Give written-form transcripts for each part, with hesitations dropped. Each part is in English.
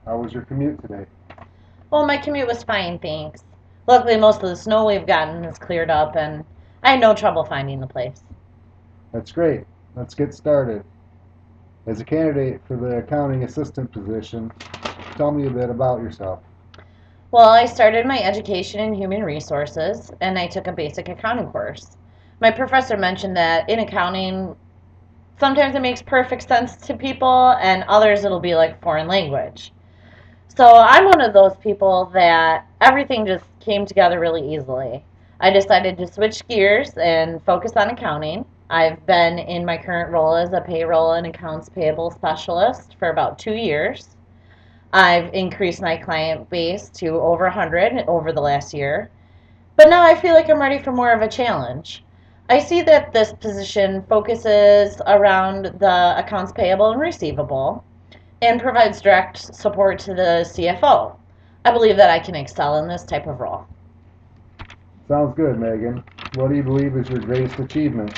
How was your commute today? Well, my commute was fine, thanks. Luckily, most of the snow we've gotten has cleared up, and I had no trouble finding the place. That's great. Let's get started. As a candidate for the accounting assistant position, tell me a bit about yourself. Well, I started my education in human resources, and I took a basic accounting course. My professor mentioned that in accounting, sometimes it makes perfect sense to people, and others it'll be like foreign language. So I'm one of those people that everything just came together really easily. I decided to switch gears and focus on accounting. I've been in my current role as a payroll and accounts payable specialist for about 2 years. I've increased my client base to over 100 over the last year. But now I feel like I'm ready for more of a challenge. I see that this position focuses around the accounts payable and receivable and provides direct support to the CFO. I believe that I can excel in this type of role. Sounds good, Megan. What do you believe is your greatest achievement?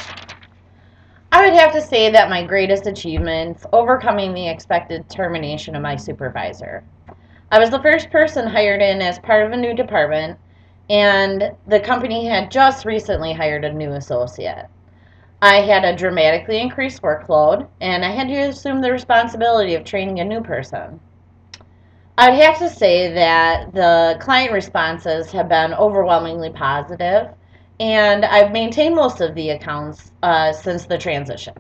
I would have to say that my greatest achievement is overcoming the expected termination of my supervisor. I was the first person hired in as part of a new department, and the company had just recently hired a new associate. I had a dramatically increased workload, and I had to assume the responsibility of training a new person. I'd have to say that the client responses have been overwhelmingly positive, and I've maintained most of the accounts since the transition.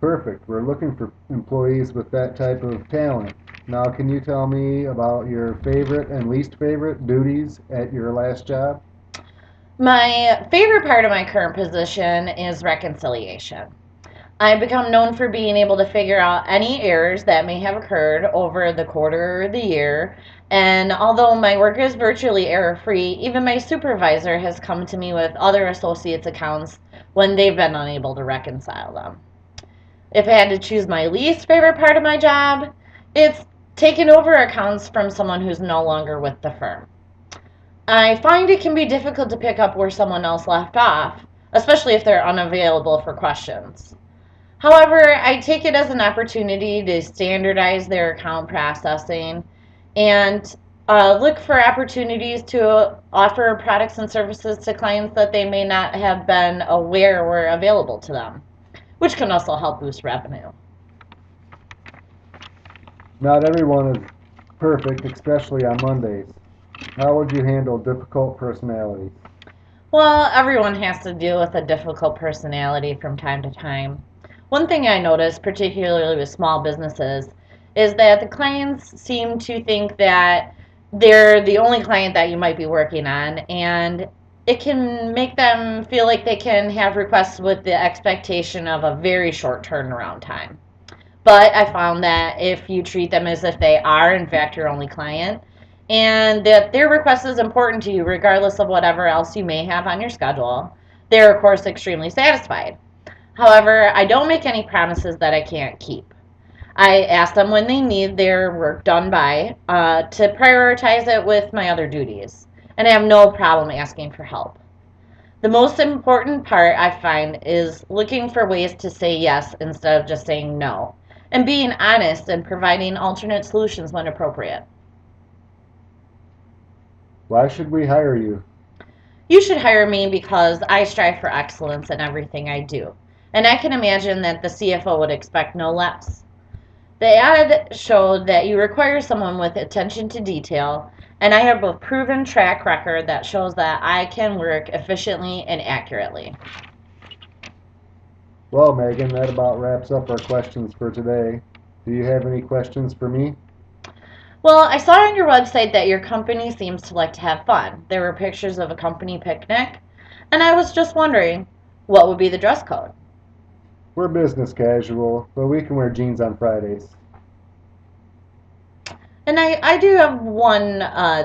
Perfect. We're looking for employees with that type of talent. Now, can you tell me about your favorite and least favorite duties at your last job? My favorite part of my current position is reconciliation. I've become known for being able to figure out any errors that may have occurred over the quarter or the year. And although my work is virtually error free, even my supervisor has come to me with other associates' accounts when they've been unable to reconcile them. If I had to choose my least favorite part of my job, it's taking over accounts from someone who's no longer with the firm. I find it can be difficult to pick up where someone else left off, especially if they're unavailable for questions. However, I take it as an opportunity to standardize their account processing and look for opportunities to offer products and services to clients that they may not have been aware were available to them, which can also help boost revenue. Not everyone is perfect, especially on Mondays. How would you handle difficult personalities? Well, everyone has to deal with a difficult personality from time to time. One thing I notice, particularly with small businesses, is that the clients seem to think that they're the only client that you might be working on, and it can make them feel like they can have requests with the expectation of a very short turnaround time. But I found that if you treat them as if they are, in fact, your only client, and that their request is important to you, regardless of whatever else you may have on your schedule, they're, of course, extremely satisfied. However, I don't make any promises that I can't keep. I ask them when they need their work done by to prioritize it with my other duties. And I have no problem asking for help. The most important part I find is looking for ways to say yes instead of just saying no, and being honest and providing alternate solutions when appropriate. Why should we hire you? You should hire me because I strive for excellence in everything I do, and I can imagine that the CFO would expect no less. The ad showed that you require someone with attention to detail, and I have a proven track record that shows that I can work efficiently and accurately. Well, Megan, that about wraps up our questions for today. Do you have any questions for me? Well, I saw on your website that your company seems to like to have fun. There were pictures of a company picnic, and I was just wondering what would be the dress code. We're business casual, but we can wear jeans on Fridays. And I do have one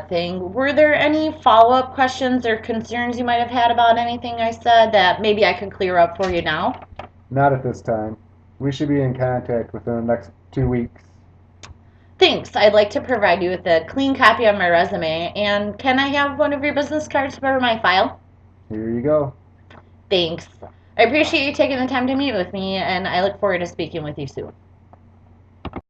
thing. Were there any follow up questions or concerns you might have had about anything I said that maybe I could clear up for you now? Not at this time. We should be in contact within the next 2 weeks. Thanks. I'd like to provide you with a clean copy of my resume. And can I have one of your business cards for my file? Here you go. Thanks. I appreciate you taking the time to meet with me, and I look forward to speaking with you soon.